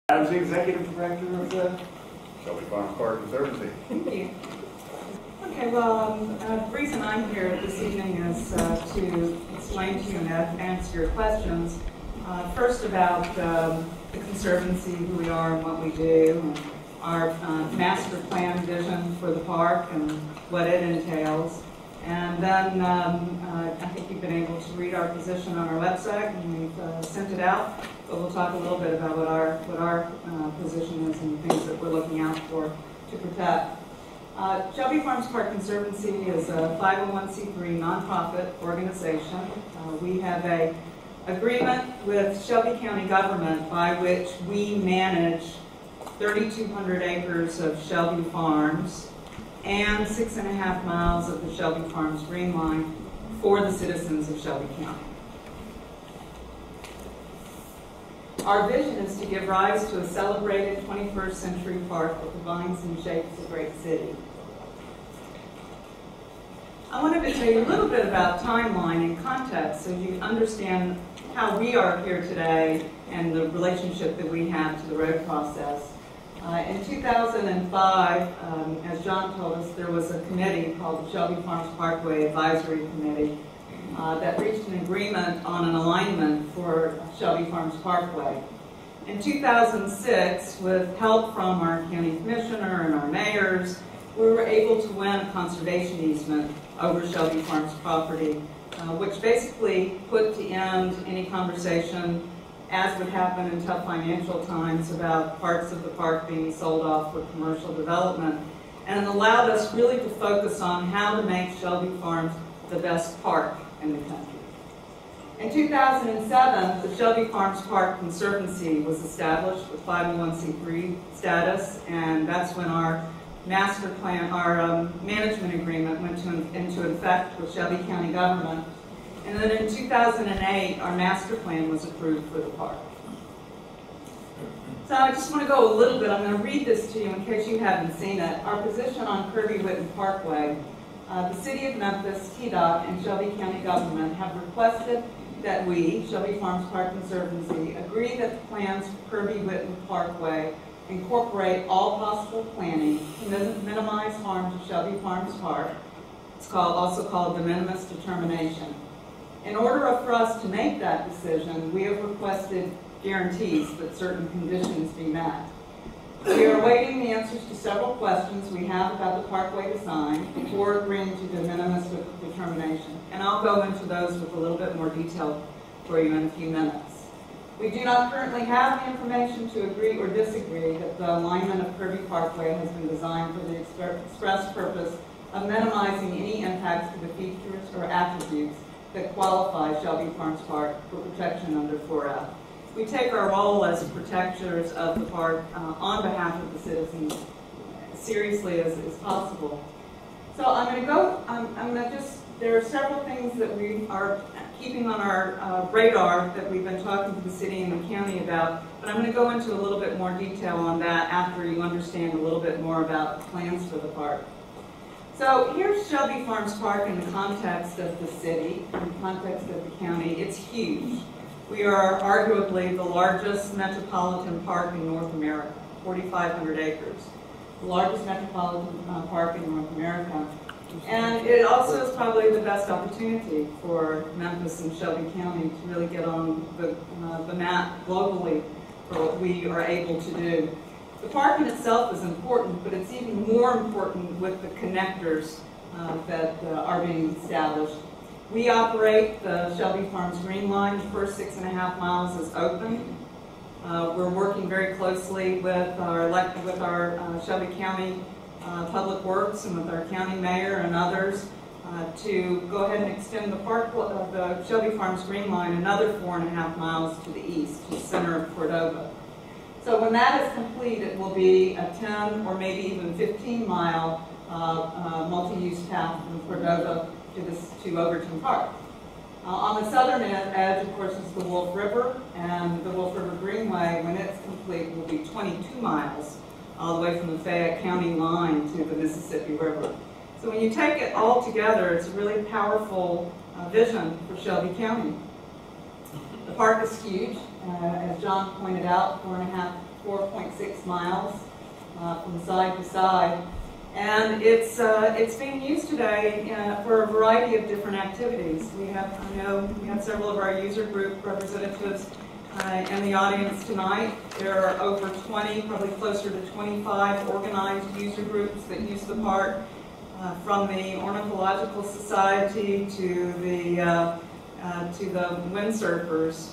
As the Executive Director of the Shelby Farms Park Conservancy. Thank you. Okay, well, the reason I'm here this evening is to explain to you and answer your questions. First about the Conservancy, who we are and what we do, and our master plan vision for the park and what it entails. And then I think you've been able to read our position on our website, and we've sent it out. But we'll talk a little bit about what our position is and things that we're looking out for to protect. Shelby Farms Park Conservancy is a 501c3 nonprofit organization. We have an agreement with Shelby County government by which we manage 3,200 acres of Shelby Farms and 6.5 miles of the Shelby Farms Green Line for the citizens of Shelby County. Our vision is to give rise to a celebrated 21st century park that defines and shapes a great city. I wanted to tell you a little bit about timeline and context so you understand how we are here today and the relationship that we have to the road process. In 2005, as John told us, there was a committee called the Shelby Farms Parkway Advisory Committee that reached an agreement on an alignment for Shelby Farms Parkway. In 2006, with help from our county commissioner and our mayors, we were able to win a conservation easement over Shelby Farms property, which basically put to end any conversation, as would happen in tough financial times, about parts of the park being sold off for commercial development, and allowed us really to focus on how to make Shelby Farms the best park in the country. In 2007, the Shelby Farms Park Conservancy was established with 501c3 status, and that's when our master plan, our management agreement went into effect with Shelby County government. And then in 2008, our master plan was approved for the park. So I just want to go a little bit, I'm going to read this to you in case you haven't seen it. Our position on Kirby-Whitten Parkway. The City of Memphis, TDOT, and Shelby County government have requested that we, Shelby Farms Park Conservancy, agree that the plans for Kirby-Whitten Parkway incorporate all possible planning to minimize harm to Shelby Farms Park. It's also called de minimis determination. In order for us to make that decision, we have requested guarantees that certain conditions be met. We are awaiting the answers to several questions we have about the parkway design before agreeing to de minimis determination. And I'll go into those with a little bit more detail for you in a few minutes. We do not currently have the information to agree or disagree that the alignment of Kirby Parkway has been designed for the express purpose of minimizing any impacts to the features or attributes that qualify Shelby Farms Park for protection under 4F. We take our role as protectors of the park on behalf of the citizens seriously as possible. So I'm going to go, there are several things that we are keeping on our radar that we've been talking to the city and the county about, but I'm going to go into a little bit more detail on that after you understand a little bit more about the plans for the park. So here's Shelby Farms Park in the context of the city, in the context of the county. It's huge. We are arguably the largest metropolitan park in North America, 4,500 acres. The largest metropolitan park in North America. And it also is probably the best opportunity for Memphis and Shelby County to really get on the map globally for what we are able to do. The park in itself is important, but it's even more important with the connectors that are being established. We operate the Shelby Farms Green Line. The first 6.5 miles is open. We're working very closely with our Shelby County Public Works and with our county mayor and others to go ahead and extend the park of the Shelby Farms Green Line another 4.5 miles to the east, to the center of Cordova. So when that is complete, it will be a 10 or maybe even 15-mile multi-use path from Cordova to Overton Park. On the southern edge, of course, is the Wolf River, and the Wolf River Greenway, when it's complete, will be 22 miles all the way from the Fayette County line to the Mississippi River. So when you take it all together, it's a really powerful vision for Shelby County. The park is huge, as John pointed out, 4.6 miles from side to side. And it's being used today for a variety of different activities. We have several of our user group representatives in the audience tonight. There are over 20, probably closer to 25 organized user groups that use the park, from the Ornithological Society to the windsurfers,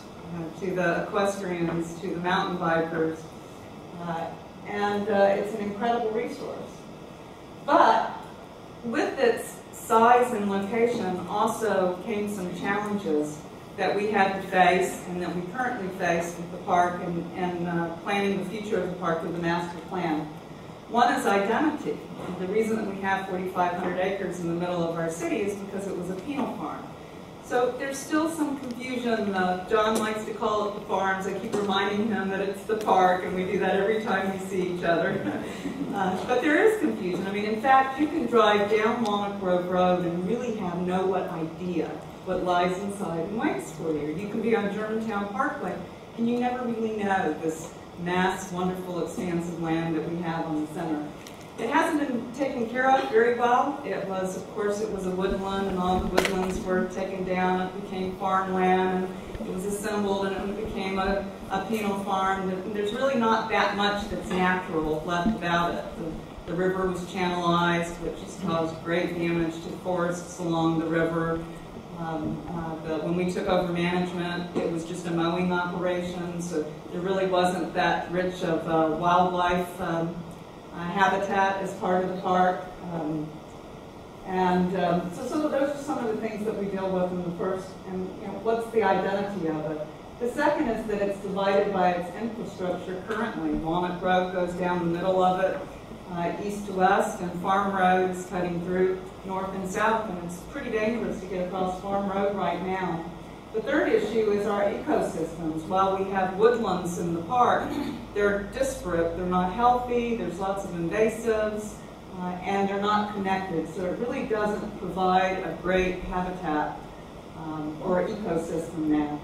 to the equestrians, to the mountain bikers, and it's an incredible resource. But with its size and location also came some challenges that we had to face and that we currently face with the park and planning the future of the park with the master plan. One is identity. The reason that we have 4,500 acres in the middle of our city is because it was a penal farm. So there's still some confusion. John likes to call it the farms. I keep reminding him that it's the park, and we do that every time we see each other. But there is confusion. I mean, in fact, you can drive down Walnut Grove Road and really have no idea what lies inside and waits for you. You can be on Germantown Parkway, and you never really know this vast, wonderful, expansive land that we have on the center. It hasn't been taken care of very well. It was, of course, it was a woodland, and all the woodlands were taken down. It became farmland, and it was assembled, and it became a penal farm. There's really not that much that's natural left about it. The river was channelized, which has caused great damage to forests along the river. When we took over management, it was just a mowing operation, so there really wasn't that rich of wildlife habitat as part of the park. So those are some of the things that we deal with in the first, and what's the identity of it. The second is that it's divided by its infrastructure currently. Walnut Grove goes down the middle of it, east to west, and Farm Road is cutting through north and south, and it's pretty dangerous to get across Farm Road right now. The third issue is our ecosystems. While we have woodlands in the park, they're disparate, they're not healthy, there's lots of invasives, and they're not connected. So it really doesn't provide a great habitat or ecosystem now.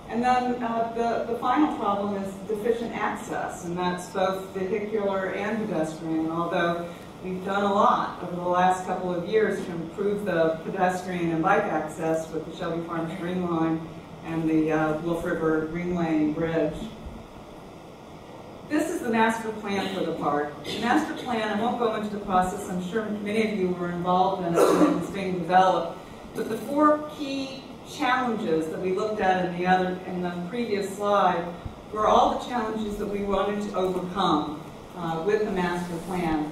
And then the final problem is deficient access, and that's both vehicular and pedestrian, although we've done a lot over the last couple of years to improve the pedestrian and bike access with the Shelby Farms Green Line and the Wolf River Green Lane Bridge. This is the master plan for the park. The master plan, I won't go into the process, I'm sure many of you were involved in it when it was being developed, but the four key challenges that we looked at in the previous slide were all the challenges that we wanted to overcome with the master plan.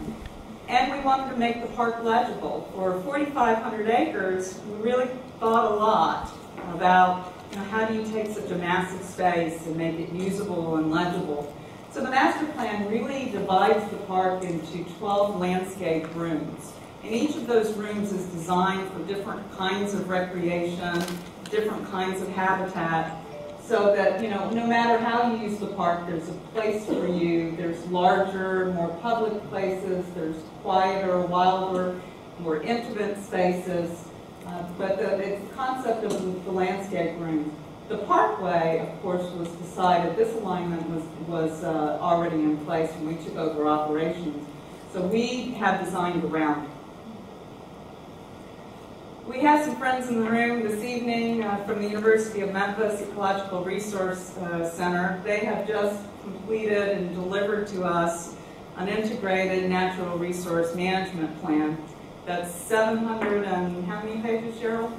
And we wanted to make the park legible. For 4,500 acres, we really thought a lot about how do you take such a massive space and make it usable and legible. So the master plan really divides the park into 12 landscape rooms. And each of those rooms is designed for different kinds of recreation, different kinds of habitat, so that, no matter how you use the park, there's a place for you. There's larger, more public places. There's quieter, wilder, more intimate spaces. But the concept of the landscape rooms. The parkway, of course, was decided. This alignment was already in place when we took over operations. So we have designed around it. We have some friends in the room this evening from the University of Memphis Ecological Resource Center. They have just completed and delivered to us an integrated natural resource management plan. That's 700 and how many pages, Cheryl?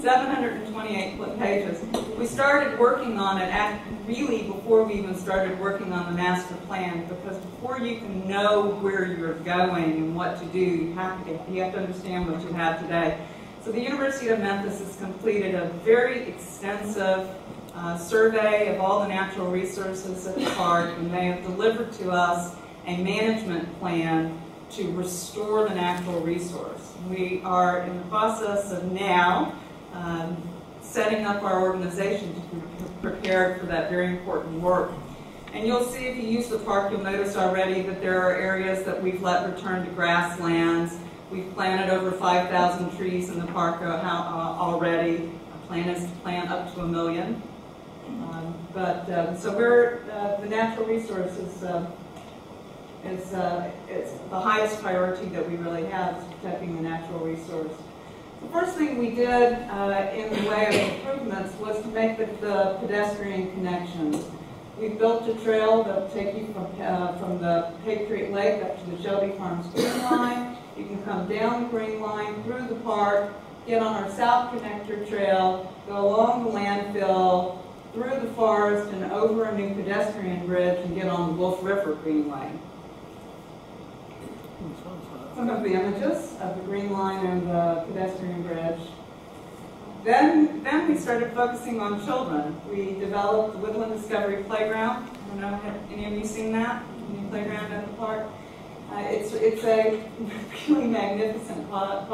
728 pages. We started working on it really before we even started working on the master plan, because before you can know where you're going and what to do, you have to understand what you have today. So the University of Memphis has completed a very extensive survey of all the natural resources at the park, and they have delivered to us a management plan to restore the natural resource. We are in the process of now setting up our organization to be prepared for that very important work. And you'll see if you use the park, you'll notice already that there are areas that we've let return to grasslands. We've planted over 5,000 trees in the park already. Our plan is to plant up to 1 million. So we're, the natural resources is the highest priority that we really have is protecting the natural resource. The first thing we did in the way of improvements was to make the pedestrian connections. We built a trail that will take you from the Patriot Lake up to the Shelby Farms Green Line. You can come down the Green Line, through the park, get on our South Connector Trail, go along the landfill, through the forest, and over a new pedestrian bridge, and get on the Wolf River Greenway. Some of the images of the Green Line and the pedestrian bridge. Then we started focusing on children. We developed the Woodland Discovery Playground. I don't know, have any of you seen that? Any playground at the park? It's a really magnificent project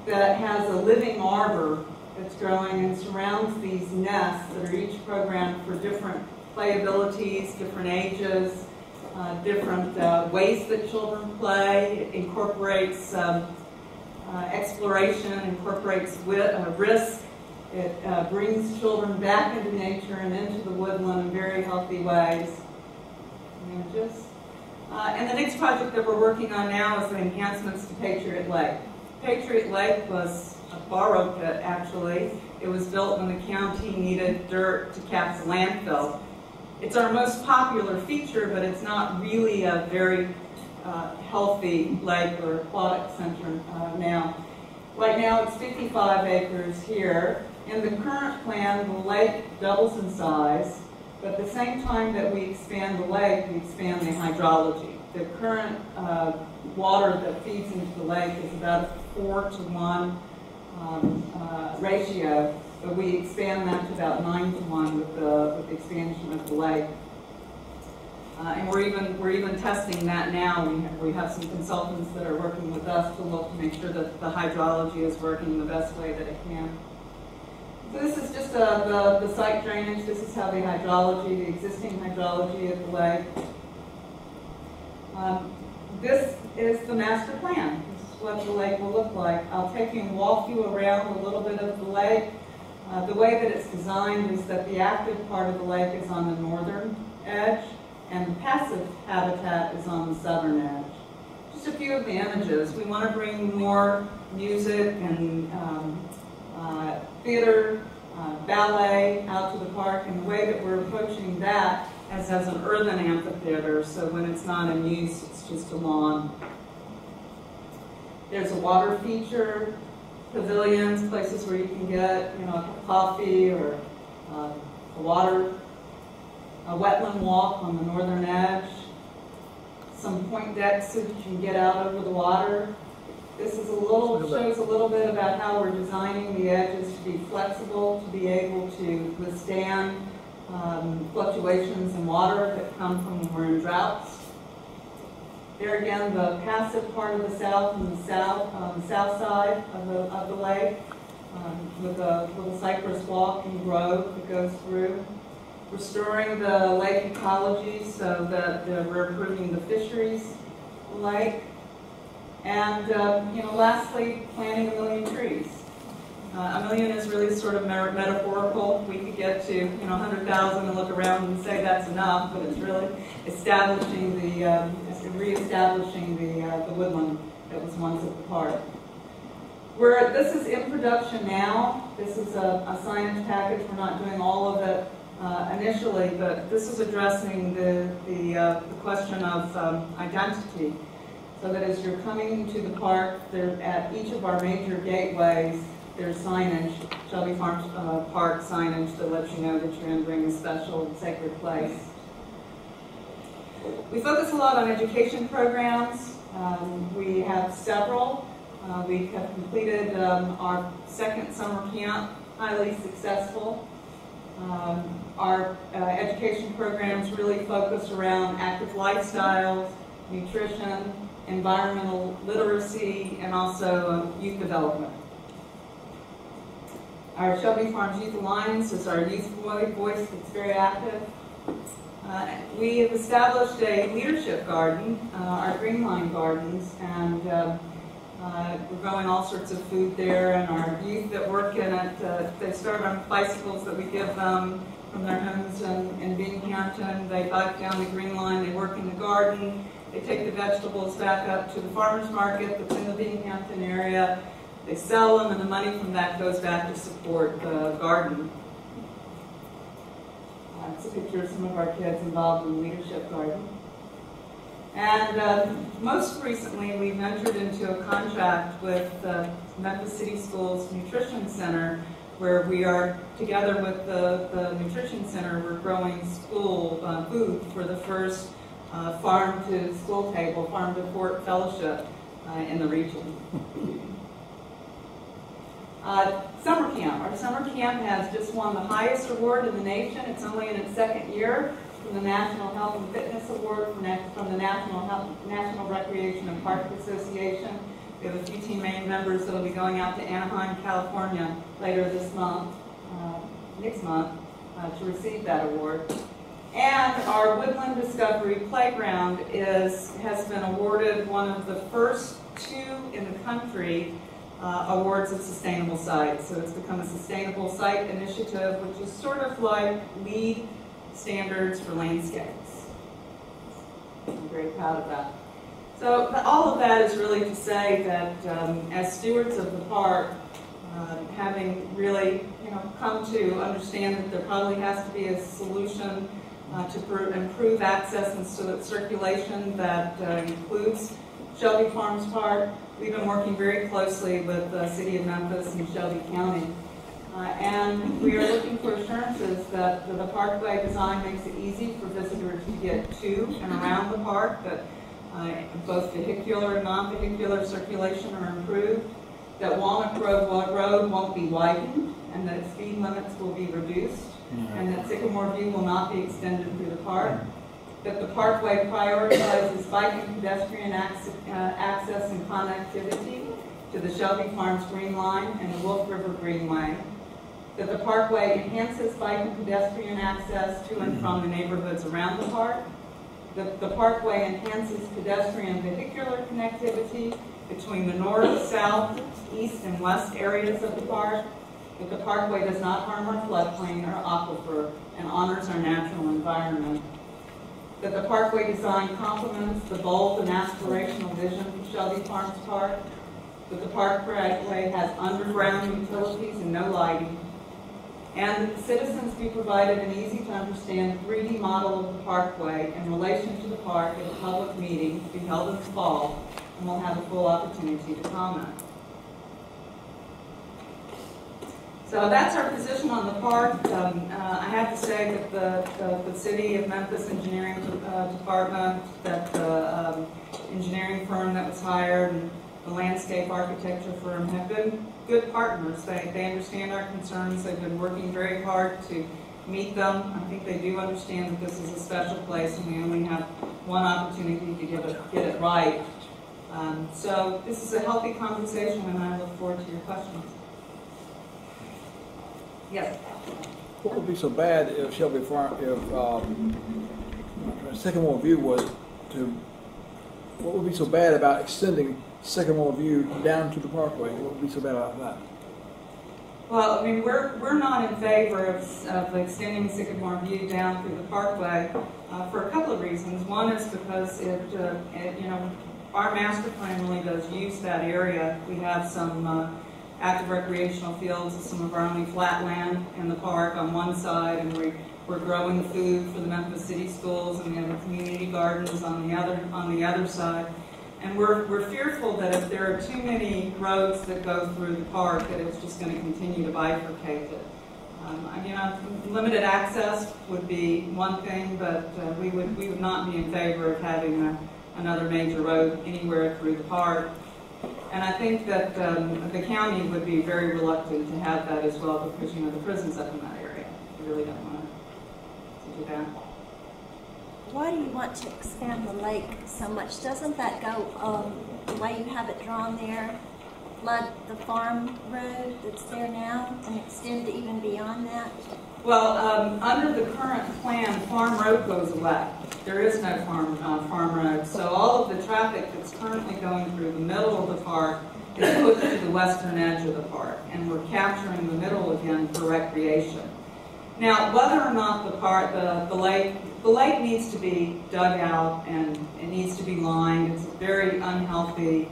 that has a living arbor that's growing and surrounds these nests that are each programmed for different playabilities, different ages, different ways that children play. It incorporates exploration, incorporates risk. It brings children back into nature and into the woodland in very healthy ways. Images. And the next project that we're working on now is the enhancements to Patriot Lake. Patriot Lake was a borrow pit, actually. It was built when the county needed dirt to cap the landfill. It's our most popular feature, but it's not really a very healthy lake or aquatic center now. Right now it's 55 acres here. In the current plan, the lake doubles in size, but at the same time that we expand the lake, we expand the hydrology. The current water that feeds into the lake is about a 4-to-1 ratio, but we expand that to about 9-to-1 with the expansion of the lake. And we're even testing that now. We have some consultants that are working with us to look to make sure that the hydrology is working the best way that it can. So this is just the site drainage. This is how the hydrology, the existing hydrology of the lake. This is the master plan. This is what the lake will look like. I'll take you and walk you around a little bit of the lake. The way that it's designed is that the active part of the lake is on the northern edge, and the passive habitat is on the southern edge. Just a few of the images. We want to bring more music and theater, ballet out to the park, and the way that we're approaching that as an urban amphitheater, so when it's not in use, it's just a lawn. There's a water feature, pavilions, places where you can get, a cup of coffee or a wetland walk on the northern edge, some point decks so that you can get out over the water. This is shows a little bit about how we're designing the edges to be flexible, to be able to withstand fluctuations in water that come from when we're in droughts. There again, the passive part of the south and the south side of the lake, with a little cypress walk and grove that goes through. Restoring the lake ecology so that we're improving the fisheries lake. And lastly, planting 1 million trees. 1 million is really sort of metaphorical. We could get to 100,000 and look around and say that's enough, but it's really establishing reestablishing the woodland that was once at the park. This is in production now. This is a signage package. We're not doing all of it initially, but this is addressing the question of identity. So that as you're coming to the park, at each of our major gateways, there's signage, Shelby Farms Park signage that lets you know that you're entering a special sacred place. We focus a lot on education programs. We have several. We have completed our second summer camp, highly successful. Our education programs really focus around active lifestyles, nutrition, environmental literacy, and also youth development. Our Shelby Farms Youth Alliance is our youth voice that's very active. We have established a leadership garden, our Green Line Gardens, and We're growing all sorts of food there, and our youth that work in it, they start on bicycles that we give them from their homes in Binghamton. They bike down the Green Line, they work in the garden, they take the vegetables back up to the farmer's market that's in the Binghamton area. They sell them, and the money from that goes back to support the garden. It's a picture of some of our kids involved in the Leadership Garden. And most recently, we've entered into a contract with Memphis City Schools Nutrition Center, where we are, together with the Nutrition Center, we're growing school food for the first farm to school table, farm to fork fellowship in the region. Summer camp. Our summer camp has just won the highest award in the nation. It's only in its second year, from the National Health and Fitness Award from the National Recreation and Park Association. We have a few team members that will be going out to Anaheim, California later this month, next month, to receive that award. And our Woodland Discovery Playground has been awarded one of the first 2 in the country awards of sustainable sites. So it's become a sustainable site initiative, which is sort of like LEED standards for landscapes. I'm very proud of that. So all of that is really to say that as stewards of the park, having really come to understand that there probably has to be a solution to improve access and circulation that includes Shelby Farms Park. We've been working very closely with the City of Memphis and Shelby County. And we are looking for assurances that the parkway design makes it easy for visitors to get to and around the park, that both vehicular and non-vehicular circulation are improved, that Walnut Grove Road won't be widened, and that speed limits will be reduced, and that Sycamore View will not be extended through the park, that the parkway prioritizes bike and pedestrian access and connectivity to the Shelby Farms Green Line and the Wolf River Greenway, that the parkway enhances bike and pedestrian access to and from the neighborhoods around the park, that the parkway enhances pedestrian vehicular connectivity between the north, south, east, and west areas of the park, that the parkway does not harm our floodplain or aquifer and honors our natural environment, that the parkway design complements the bold and aspirational vision for Shelby Farms Park, that the parkway has underground utilities and no lighting, and that the citizens be provided an easy-to-understand 3D model of the parkway in relation to the park at a public meeting to be held in the fall, and we'll have a full opportunity to comment. So that's our position on the park. I have to say that the City of Memphis Engineering Department, that the engineering firm that was hired, and the landscape architecture firm have been good partners. They understand our concerns. They've been working very hard to meet them. I think they do understand that this is a special place and we only have one opportunity to get it right. So this is a healthy conversation and I look forward to your questions. Yes? What would be so bad if Shelby Farm, if Sycamore View was to, what would be so bad about extending Sycamore View down to the parkway? What would be so bad about that? Well, I mean, we're not in favor of extending Sycamore View down through the parkway for a couple of reasons. One is because our master plan really does use that area. We have some active recreational fields, some of our only flat land in the park on one side, and we're growing food for the Memphis City Schools, and we have community gardens on the other side. And we're fearful that if there are too many roads that go through the park, that it's just going to continue to bifurcate it. Limited access would be one thing, but we would not be in favor of having another major road anywhere through the park. And I think that the county would be very reluctant to have that as well, because the prison's up in that area. We really don't want to do that. Why do you want to expand the lake so much? Doesn't that go the way you have it drawn there? flood the farm road that's there now and extend even beyond that? Well, under the current plan, Farm Road goes away. There is no farm road. So all of the traffic that's currently going through the middle of the park is pushed to the western edge of the park, and we're capturing the middle again for recreation. Now, whether or not the lake needs to be dug out and it needs to be lined. It's a very unhealthy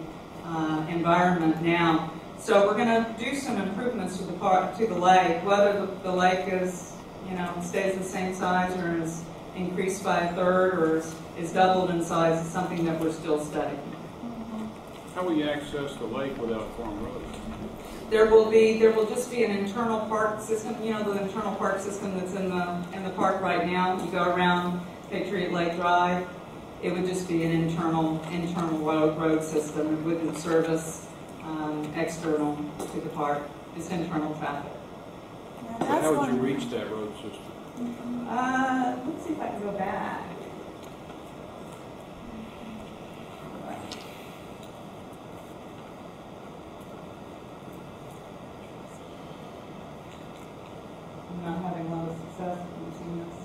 environment now. So we're going to do some improvements to the lake. Whether the lake is, stays the same size or is increased by a third or is doubled in size is something that we're still studying. How will you access the lake without Farm Road? There will just be an internal park system. The internal park system that's in the park right now. You go around Patriot Lake Drive. It would just be an internal road system. It wouldn't service external to the park, just internal traffic. Now, How would you one- reach that road system? Let's see if I can go back. I'm not having a lot of success using this.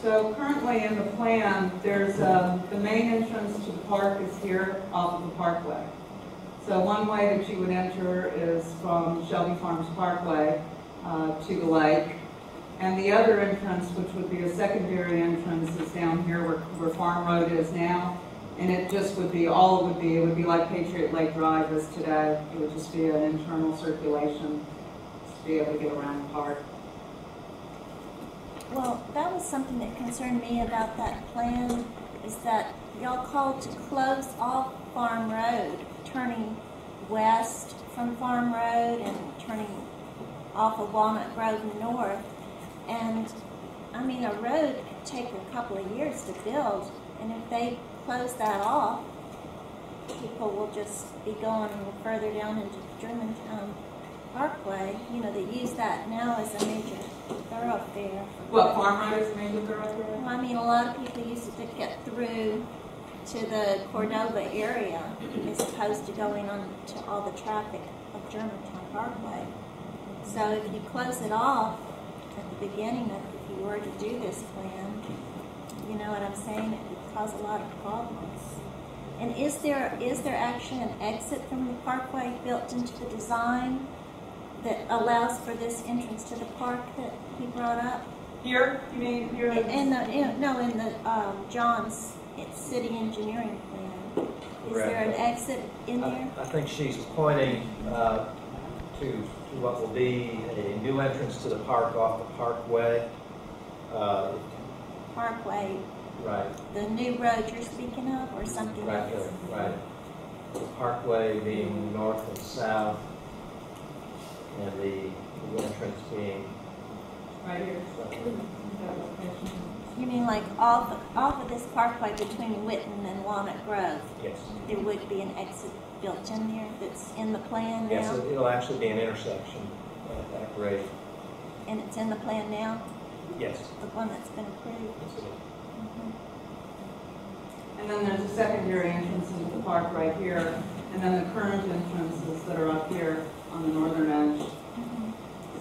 So currently in the plan, there's the main entrance to the park is here off of the parkway. So one way that you would enter is from Shelby Farms Parkway to the lake. And the other entrance, which would be a secondary entrance, is down here where Farm Road is now. And it just would be, it would be like Patriot Lake Drive is today. It would just be an internal circulation to be able to get around the park. Well, that was something that concerned me about that plan, is that y'all called to close off Farm Road, turning west from Farm Road and turning off of Walnut Grove north. And, I mean, a road could take a couple of years to build, and if they close that off, people will just be going further down into Germantown Parkway. They use that now as a major thoroughfare. What, Farm Road is a major thoroughfare? Well, I mean, a lot of people used to get through to the Cordova area as opposed to going on to all the traffic of Germantown Parkway. So if you close it off at the beginning of, if you were to do this plan, you know what I'm saying, it would cause a lot of problems. And is there actually an exit from the parkway built into the design that allows for this entrance to the park that he brought up? Here? You mean here? In the John's city engineering plan. Is there an exit in there? I think she's pointing to what will be a new entrance to the park off the parkway. Parkway, Right. the new road you're speaking of, or something Right else? there, right. The parkway being north and south, and the entrance being Right here. You mean like off of this parkway between Witten and Walnut Grove? yes. There would be an exit built in there that's in the plan now? Yes, it'll actually be an intersection at that grade. And it's in the plan now, Yes. the one that's been approved? Yes, it is. And then there's a secondary entrance into the park right here, and then the current entrances that are up here on the northern edge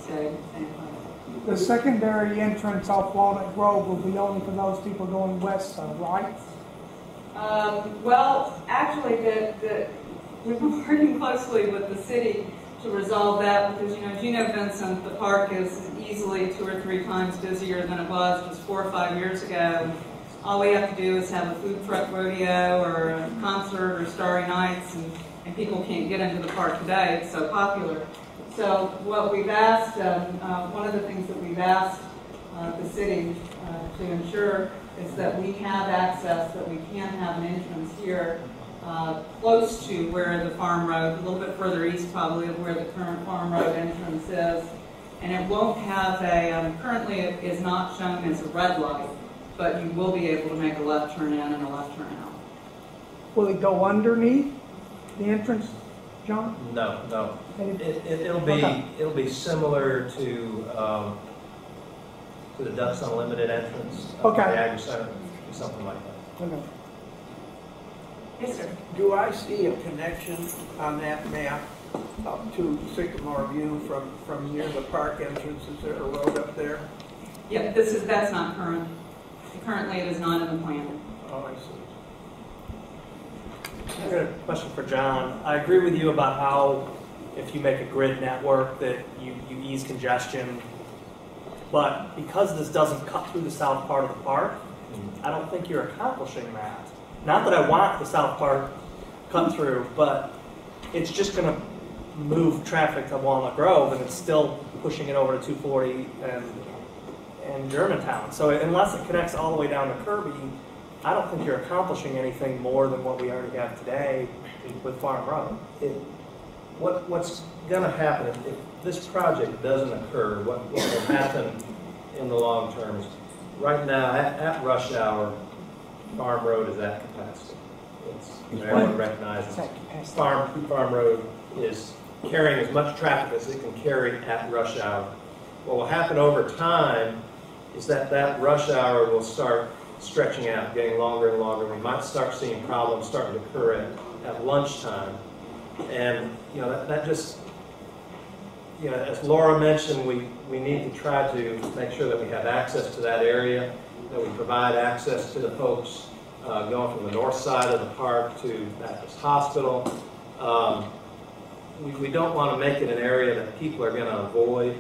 stay same place. The secondary entrance off Walnut Grove will be only for those people going west, though, right? Well, actually, we've been working closely with the city to resolve that because, as you know, Vincent, the park is easily 2 or 3 times busier than it was just 4 or 5 years ago. All we have to do is have a food truck rodeo or a concert or Starry Nights, and people can't get into the park today. It's so popular. So what we've asked, one of the things that we've asked the city to ensure is that we have access, that we can have an entrance here close to where the farm road, a little bit further east probably of where the current farm road entrance is. And it won't have a, currently it is not shown as a red light, but you will be able to make a left turn in and a left turn out. Will it go underneath the entrance, John? No. And It'll be Okay. it'll be similar to to the Ducks Unlimited entrance of Okay. the Agri Center, something like that. Okay. Yes, sir. Do I see a connection on that map up to Sycamore View from near the park entrance? Is there a road up there? Yeah, that's not current. Currently, it is not in the plan. Oh, I see. I got a question for John. I agree with you about how if you make a grid network that you ease congestion, but because this doesn't cut through the south part of the park, I don't think you're accomplishing that. Not that I want the south part cut through, but it's just going to move traffic to Walnut Grove, and it's still pushing it over to 240 and Germantown. So unless it connects all the way down to Kirby, I don't think you're accomplishing anything more than what we already have today with Farm Road. What's going to happen if this project doesn't occur? What will happen in the long term is, right now at rush hour, Farm Road is at capacity. Everyone recognizes Farm Road is carrying as much traffic as it can carry at rush hour. What will happen over time is that rush hour will start stretching out, getting longer and longer. We might start seeing problems starting to occur at lunchtime. And, that just, as Laura mentioned, we need to try to make sure that we have access to that area, that we provide access to the folks going from the north side of the park to Baptist Hospital. We don't want to make it an area that people are going to avoid.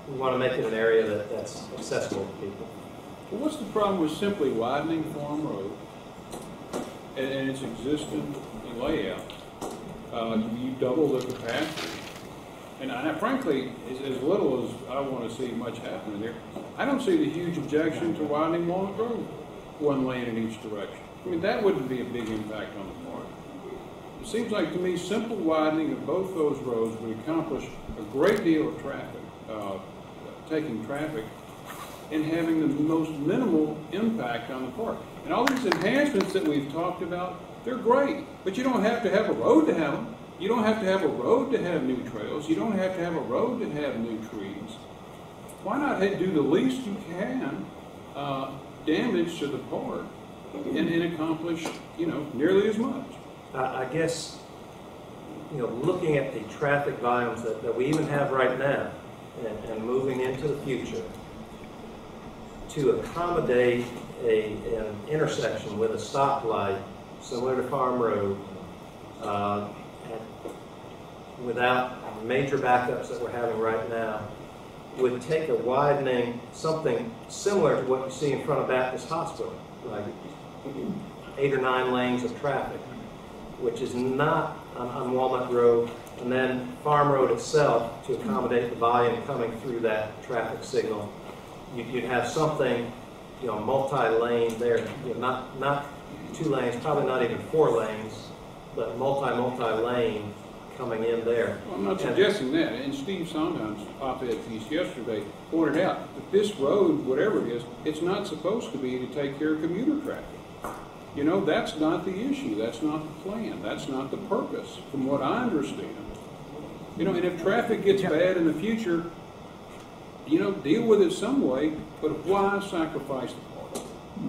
We want to make it an area that's accessible to people. Well, what's the problem with simply widening Farm Road and its existing layout? You double the capacity. And frankly, as little as I want to see much happening there, I don't see the huge objection to widening Walnut Grove, one lane in each direction. I mean, that wouldn't be a big impact on the park. It seems like to me simple widening of both those roads would accomplish a great deal of traffic, taking traffic, and having the most minimal impact on the park. And all these enhancements that we've talked about, they're great, but you don't have to have a road to have them. You don't have to have a road to have new trails. You don't have to have a road to have new trees. Why not do the least you can damage to the park and accomplish, nearly as much? I guess, looking at the traffic volumes that we even have right now and moving into the future, to accommodate an intersection with a stoplight similar to Farm Road, without major backups that we're having right now, would take a widening, something similar to what you see in front of Baptist Hospital, like 8 or 9 lanes of traffic, which is not on Walnut Grove, and then Farm Road itself to accommodate the volume coming through that traffic signal. You'd have something, multi-lane there, not 2 lanes, probably not even 4 lanes, but multi-lane coming in there. Well, I'm not suggesting that. And Steve Sondheim's op-ed piece yesterday pointed out that this road, whatever it is, it's not supposed to be to take care of commuter traffic. That's not the issue. That's not the plan. That's not the purpose, from what I understand. And if traffic gets bad in the future, deal with it some way, but why sacrifice the park?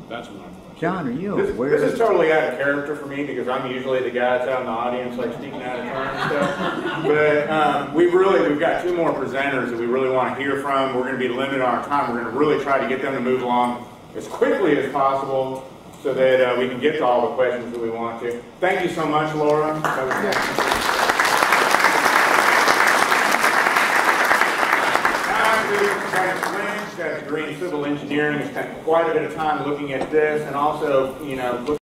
That's my question. John, are you This aware? is totally out of character for me because I'm usually the guy that's out in the audience, like speaking out of turn and stuff. But we've got 2 more presenters that we really want to hear from. We're going to be limited on our time. We're going to really try to get them to move along as quickly as possible so that we can get to all the questions that we want to. Thank you so much, Laura. Got a degree in civil engineering, has spent quite a bit of time looking at this and also, looking